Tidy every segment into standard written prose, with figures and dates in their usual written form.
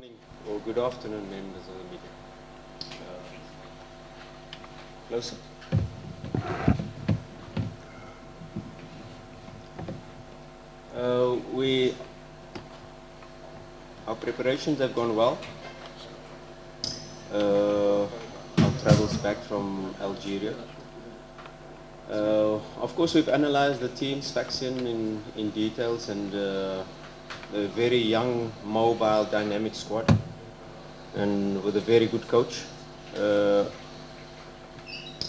Morning or good afternoon, members of the media. Closer. Our preparations have gone well. Our travels back from Algeria. Of course, we've analyzed the team, Sfaxien, in details, and a very young, mobile, dynamic squad, and with a very good coach.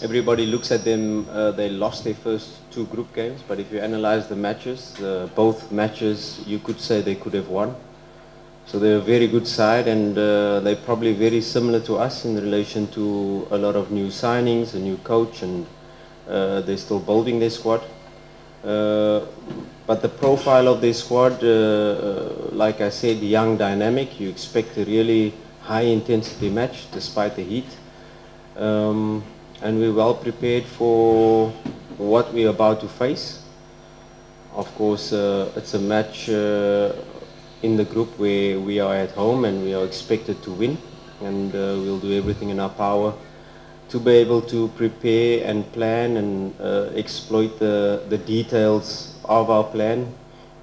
Everybody looks at them, they lost their first two group games, but if you analyze the matches, both matches you could say they could have won. So they're a very good side, and they're probably very similar to us in relation to a lot of new signings, a new coach, and they're still building their squad. But the profile of their squad, like I said, young, dynamic. You expect a really high intensity match despite the heat. And we're well prepared for what we're about to face. Of course, it's a match in the group where we are at home and we are expected to win, and we'll do everything in our power to be able to prepare and plan and exploit the details of our plan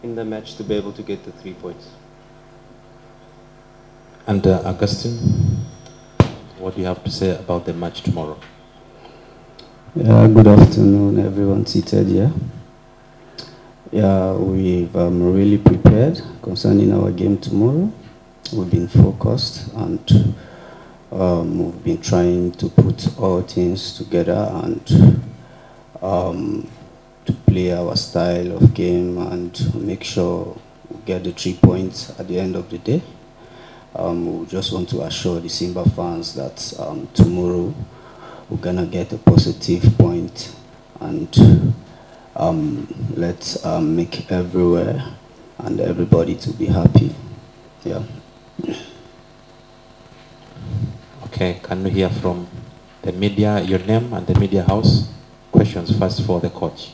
in the match to be able to get the 3 points. And Augustine, what do you have to say about the match tomorrow? Good afternoon, everyone seated here. We've really prepared concerning our game tomorrow. We've been focused, and we've been trying to put all things together and to play our style of game and make sure we get the 3 points at the end of the day. We just want to assure the Simba fans that tomorrow we're gonna get a positive point, and let's make everywhere and everybody to be happy. Yeah. Okay, can we hear from the media, your name and the media house? Questions first for the coach.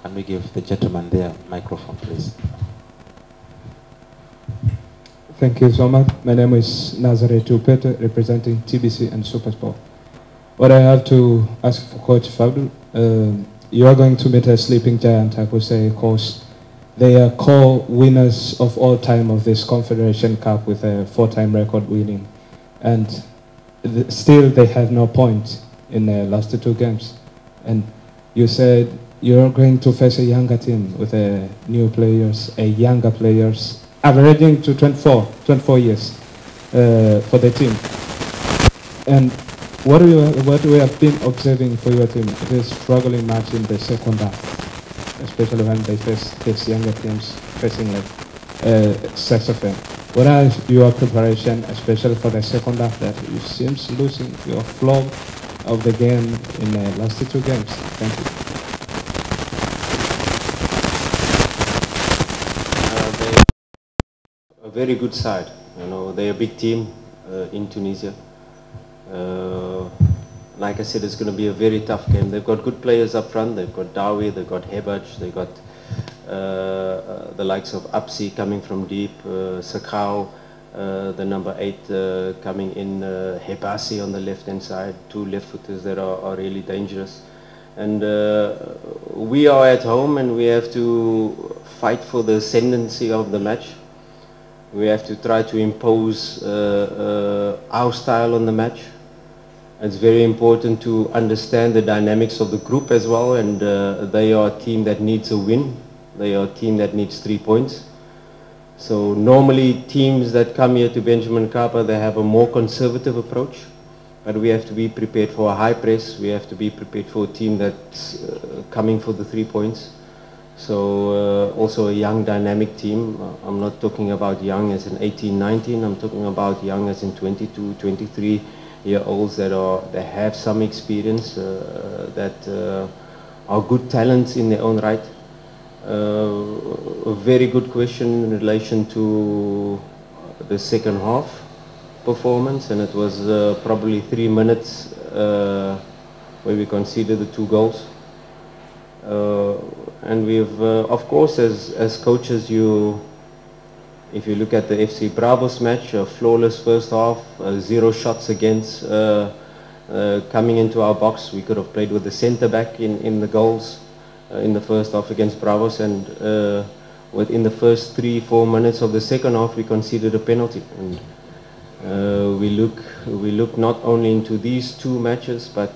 Can we give the gentleman there microphone, please? Thank you so much. My name is 𝖯𝖮𝖥𝖤𝖨𝖤𝖤, representing TBC and Super Sport. What I have to ask for Coach Fadlu, you are going to meet a sleeping giant, I could say, because they are co-winners of all time of this Confederation Cup with a 4-time record winning. And still they have no point in the last 2 games. And you said you're going to face a younger team with new players, younger players, averaging to 24 years for the team. And what we have been observing for your team, it is struggling much in the second half, especially when they face these younger teams facing like Sfaxien. What are your preparation, especially for the second half, that you seems losing your flow of the game in the last 2 games? Thank you. A very good side. You know, they're a big team in Tunisia. Like I said, it's going to be a very tough game. They've got good players up front. They've got Dawi, they've got 𝖮𝖮𝖥, they've got the likes of 𝖮𝖱𝖤𝖤 coming from deep, 𝖮𝖮𝖥𝖤𝖄, the number 8 coming in, 𝖮𝖮𝖤𝖤𝖤 on the left-hand side, 2 left-footers that are really dangerous. And we are at home and we have to fight for the ascendancy of the match. We have to try to impose our style on the match. It's very important to understand the dynamics of the group as well, and they are a team that needs a win. They are a team that needs 3 points. So normally teams that come here to Benjamin Mkapa, they have a more conservative approach, but we have to be prepared for a high press. We have to be prepared for a team that's coming for the 3 points. So also a young dynamic team. I'm not talking about young as in 18, 19. I'm talking about young as in 22, 23-year-olds that have some experience, that are good talents in their own right. A very good question in relation to the second half performance, and it was probably 3 minutes where we conceded the 2 goals. And we've, of course, as coaches, you If you look at the FC Bravos match, a flawless first half, 0 shots against coming into our box. We could have played with the centre back in the goals in the first half against Bravos, and within the first 3-4 minutes of the second half we conceded a penalty. And we look not only into these 2 matches but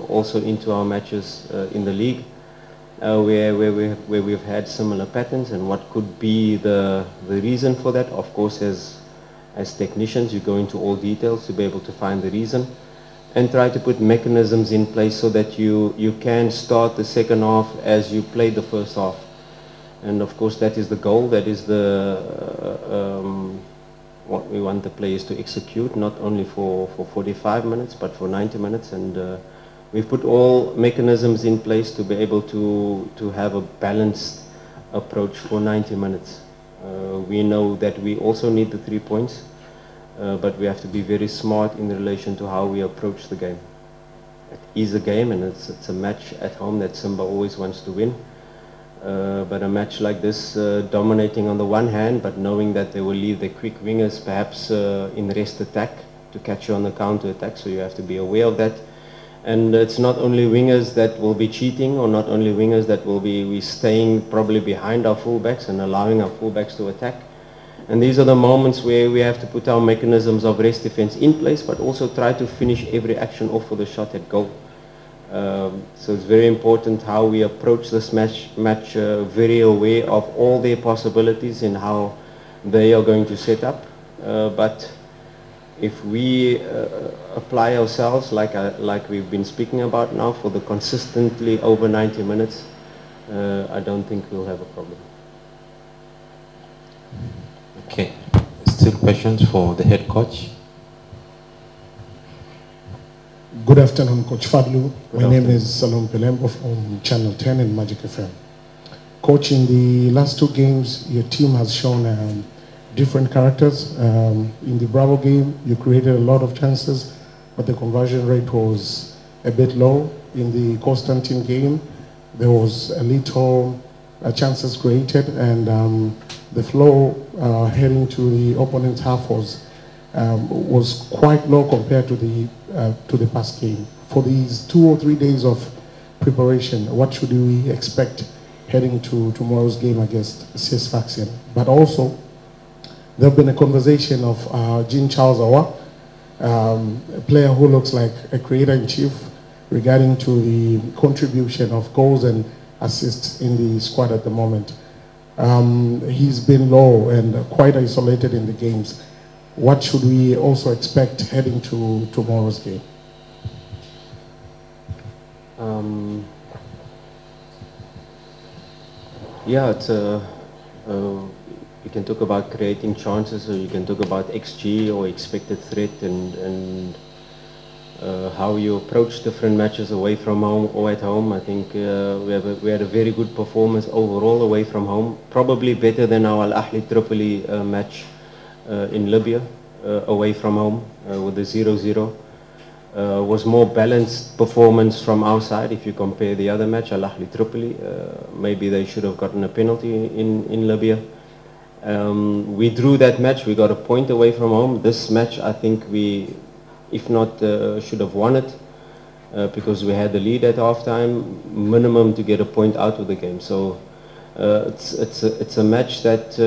also into our matches in the league, where we've had similar patterns, and what could be the reason for that. Of course, as technicians you go into all details to be able to find the reason and try to put mechanisms in place so that you can start the second half as you played the first half. And of course that is the goal, that is what we want the players to execute, not only for 45 minutes but for 90 minutes. And we've put all mechanisms in place to be able to have a balanced approach for 90 minutes. We know that we also need the 3 points, but we have to be very smart in relation to how we approach the game. It is a game, and it's a match at home that Simba always wants to win. But a match like this, dominating on the one hand, but knowing that they will leave their quick wingers perhaps in rest attack to catch you on the counter attack, so you have to be aware of that. And it's not only wingers that will be cheating, or not only wingers that will be staying probably behind our fullbacks and allowing our fullbacks to attack. And these are the moments where we have to put our mechanisms of rest defense in place, but also try to finish every action off with a shot at goal. So it's very important how we approach this match, very aware of all their possibilities and how they are going to set up. But if we apply ourselves like we've been speaking about now for the consistently over 90 minutes, I don't think we'll have a problem. Okay, still questions for the head coach? Good afternoon, Coach Fadlu. My name is 𝖯𝖮𝖥𝖤𝖨𝖤𝖏 from Channel 10 and Magic FM. Coach, in the last 2 games, your team has shown different characters. In the Bravo game, you created a lot of chances, but the conversion rate was a bit low. In the Constantine game, there was a little chances created, and the flow heading to the opponent's half was quite low compared to the past game. For these 2 or 3 days of preparation, what should we expect heading to tomorrow's game against Sfaxien? But also, there have been a conversation of 𝖯𝖮𝖮𝖤𝖏, a player who looks like a creator-in-chief, regarding to the contribution of goals and assists in the squad at the moment. He's been low and quite isolated in the games. What should we also expect heading to tomorrow's game? Yeah, it's you can talk about creating chances, or you can talk about XG or expected threat, and how you approach different matches away from home or at home. I think we had a very good performance overall away from home, probably better than our 𝖯𝖮𝖏 Tripoli match in Libya away from home with the 0-0. Was more balanced performance from our side if you compare the other match, 𝖯𝖮𝖏 Tripoli. Maybe they should have gotten a penalty in Libya. We drew that match, we got a point away from home. This match, I think we, if not should have won it, because we had the lead at halftime, minimum to get a point out of the game. So it's a match that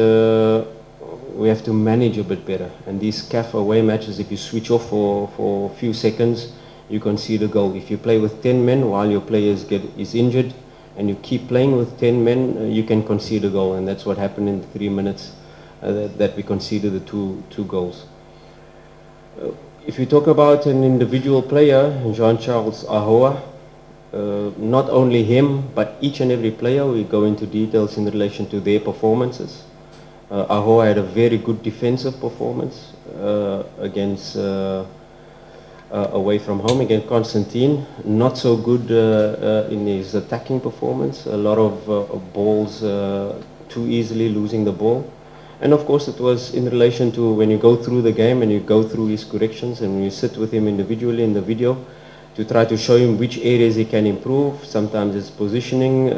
we have to manage a bit better. And these CAF away matches, if you switch off for a few seconds, you concede a goal. If you play with 10 men while your player is injured, and you keep playing with 10 men, you can concede a goal. And that's what happened in the 3 minutes that we conceded the two goals. If you talk about an individual player, 𝖯𝖮𝖮𝖤𝖏, not only him, but each and every player, we go into details in relation to their performances. 𝖮𝖏 had a very good defensive performance against away from home against Constantine. Not so good in his attacking performance. A lot of balls too easily losing the ball. And of course it was in relation to when you go through the game and you go through his corrections and you sit with him individually in the video to try to show him which areas he can improve. Sometimes it's positioning,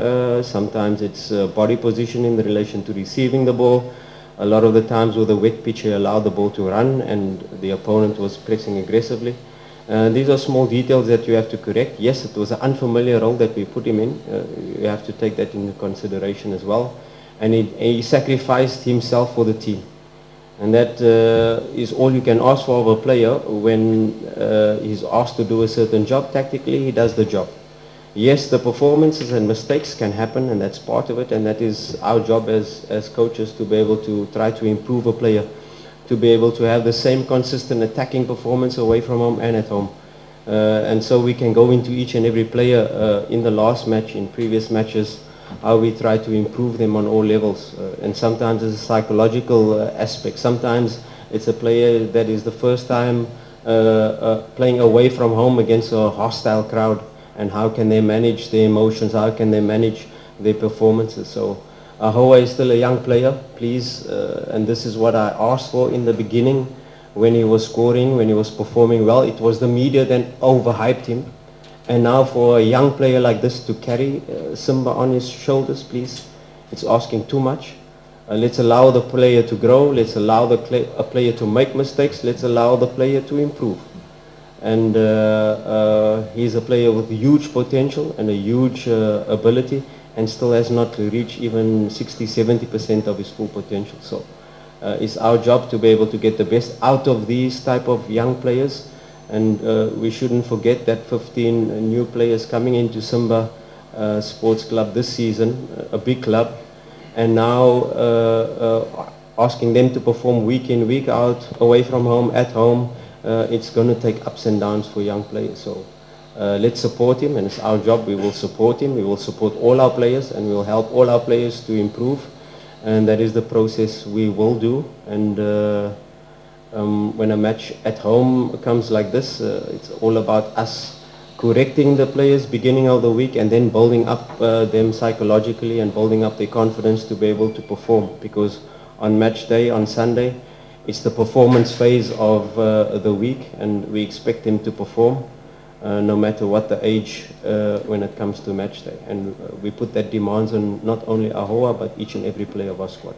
sometimes it's body positioning in relation to receiving the ball. A lot of the times with the wet pitch, he allowed the ball to run and the opponent was pressing aggressively. These are small details that you have to correct. Yes, it was an unfamiliar role that we put him in. You have to take that into consideration as well. And he sacrificed himself for the team. And that is all you can ask for of a player when he's asked to do a certain job. Tactically, he does the job. Yes, the performances and mistakes can happen, and that's part of it, and that is our job as coaches, to be able to try to improve a player, to be able to have the same consistent attacking performance away from home and at home. And so we can go into each and every player in the last match, in previous matches, how we try to improve them on all levels. And sometimes it's a psychological aspect. Sometimes it's a player that is the first time playing away from home against a hostile crowd, and how can they manage their emotions, how can they manage their performances. So 𝖯𝖨𝖤𝖤 is still a young player, please, and this is what I asked for in the beginning when he was scoring, when he was performing well. It was the media that overhyped him. And now for a young player like this to carry Simba on his shoulders, please, it's asking too much. Let's allow the player to grow, let's allow a player to make mistakes, let's allow the player to improve. And he's a player with huge potential and a huge ability, and still has not reached even 60–70% of his full potential. So it's our job to be able to get the best out of these type of young players. And we shouldn't forget that 15 new players coming into Simba Sports Club this season, a big club, and now asking them to perform week in, week out, away from home, at home. It's going to take ups and downs for young players. So let's support him, and it's our job. We will support him. We will support all our players, and we will help all our players to improve. And that is the process we will do. And when a match at home comes like this, it's all about us correcting the players beginning of the week, and then building up them psychologically and building up their confidence to be able to perform. Because on match day, on Sunday, it's the performance phase of the week, and we expect them to perform no matter what the age when it comes to match day. And we put that demands on not only 𝖯𝖨𝖤𝖤, but each and every player of our squad.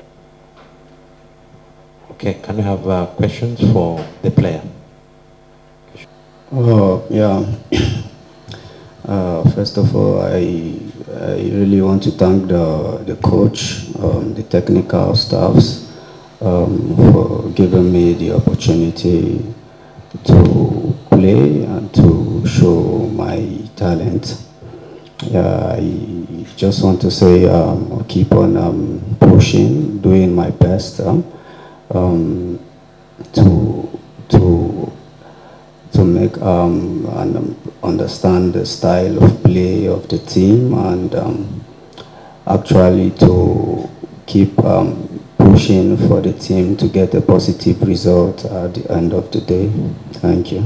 Okay, can we have questions for the player? Yeah. First of all, I really want to thank the coach, the technical staffs, for giving me the opportunity to play and to show my talent. Yeah, I just want to say I'll keep on pushing, doing my best to make and understand the style of play of the team, and actually to keep pushing for the team to get a positive result at the end of the day. Thank you.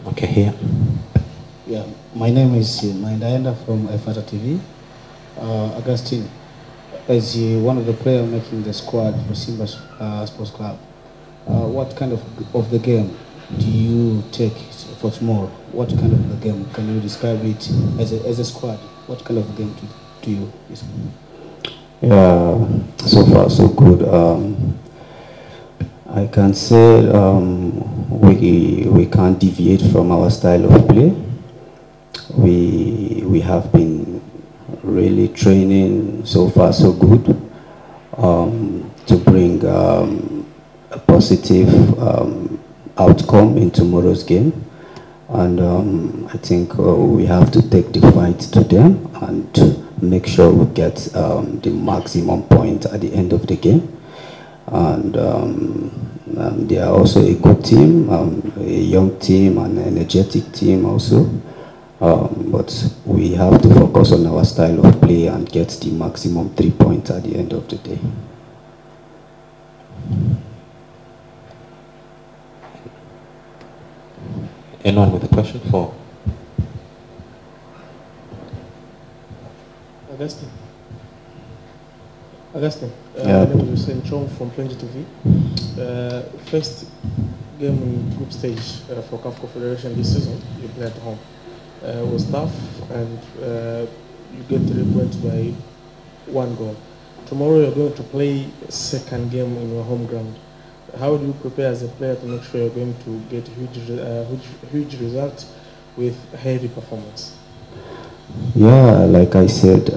Okay, here. Yeah, my name is Maindayenda from Efata TV. Augustine, as one of the players making the squad for Simba Sports Club, what kind of the game do you take for tomorrow? What kind of the game? Can you describe it as a squad? What kind of game do you? Yeah, so far so good. I can say we can't deviate from our style of play. We have been really training so far so good to bring a positive outcome in tomorrow's game, and I think we have to take the fight to them and make sure we get the maximum point at the end of the game. And they are also a good team, a young team, an energetic team also. But we have to focus on our style of play and get the maximum 3 points at the end of the day. Anyone with a question for? Augustine, Yeah. my name is Chong from Plenty TV. First game in group stage for CAF Confederation this season, you play at home. Was tough, and you get 3 points by 1 goal. tomorrow you're going to play a second game in your home ground. How do you prepare as a player to make sure you're going to get huge results with heavy performance? Yeah, like I said,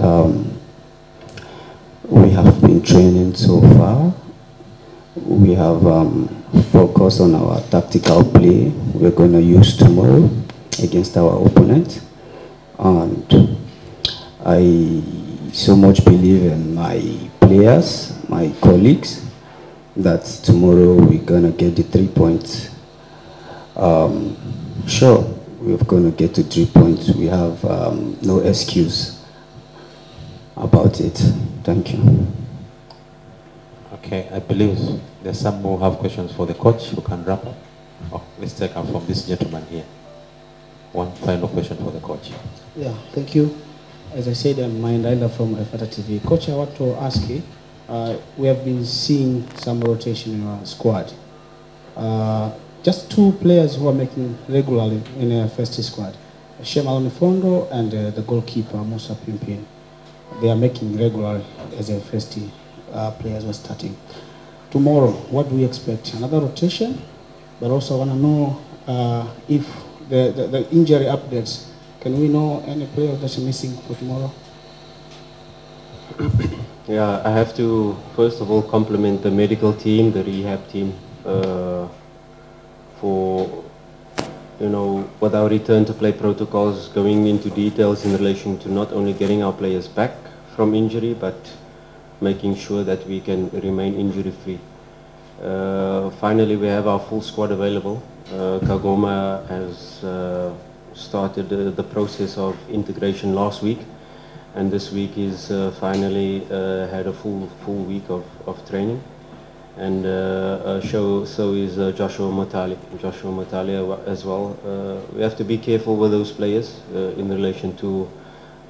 we have been training so far. We have focused on our tactical play we're going to use tomorrow against our opponent. And I so much believe in my players, my colleagues, that tomorrow we're going to get the 3 points. Sure, we're going to get to 3 points. We have no excuse about it. Thank you. Okay, I believe there's some who have questions for the coach who can wrap up. Oh, let's take up from this gentleman here. One final question for the coach. Yeah, thank you. As I said, I'm Maendaenda from Fata TV. Coach, I want to ask you, we have been seeing some rotation in our squad. Just 2 players who are making regularly in our first squad, 𝖯𝖮𝖤𝖤𝖏 and the goalkeeper, Musa Pimpin. They are making regularly as a first players were starting. Tomorrow, what do we expect? Another rotation? But also I want to know if the injury updates, can we know any player that's missing for tomorrow? Yeah, I have to first of all compliment the medical team, the rehab team, for, with our return to play protocols, going into details in relation to not only getting our players back from injury, but making sure that we can remain injury free. Finally, we have our full squad available. 𝖮𝖭𝖥𝖤𝖱 has started the process of integration last week, and this week is finally had a full week of training. And so is 𝖯𝖱𝖤𝖲𝖏 as well. We have to be careful with those players in relation to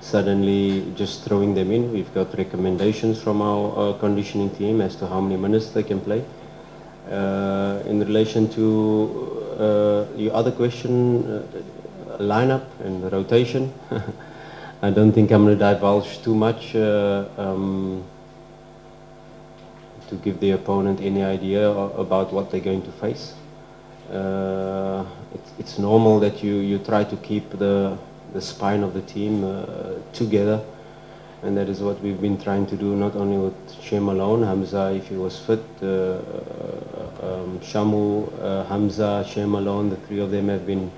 suddenly just throwing them in. We've got recommendations from our conditioning team as to how many minutes they can play. In relation to your other question, lineup and rotation, I don't think I'm going to divulge too much to give the opponent any idea about what they're going to face. It's normal that you try to keep the spine of the team together, and that is what we've been trying to do, not only with Shem alone, Hamza if he was fit, Shamu, Hamza, Shem alone, the 3 of them have been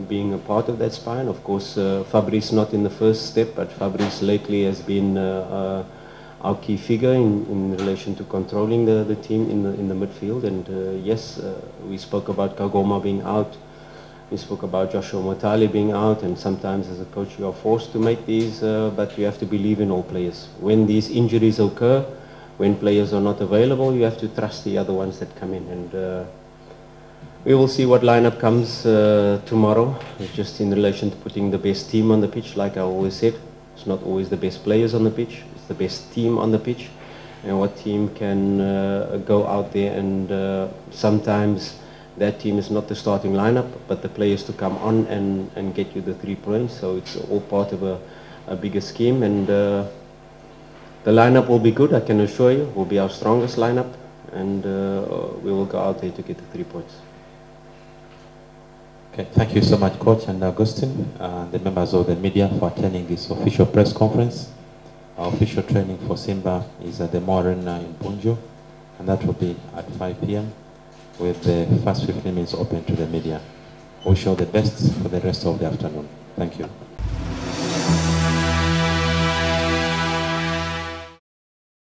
being a part of that spine. Of course, Fabrice not in the first step, but Fabrice lately has been our key figure in relation to controlling the team in the midfield. And yes, we spoke about 𝖮𝖭𝖥𝖤𝖏 being out. We spoke about 𝖯𝖱𝖤𝖤𝖏 being out, and sometimes as a coach you are forced to make these, but you have to believe in all players. When these injuries occur, when players are not available, you have to trust the other ones that come in. And we will see what lineup comes tomorrow. It's just in relation to putting the best team on the pitch, like I always said. It's not always the best players on the pitch, it's the best team on the pitch. And what team can go out there and sometimes that team is not the starting lineup, but the players to come on and get you the 3 points. So it's all part of a bigger scheme. And the lineup will be good, I can assure you. It will be our strongest lineup, and we will go out there to get the 3 points. Okay, thank you so much, Coach and Augustine, the members of the media, for attending this official press conference. Our official training for Simba is at the Moja in Bunju, and that will be at 5 p.m. with the first 15 minutes open to the media. We wish you all the best for the rest of the afternoon. Thank you.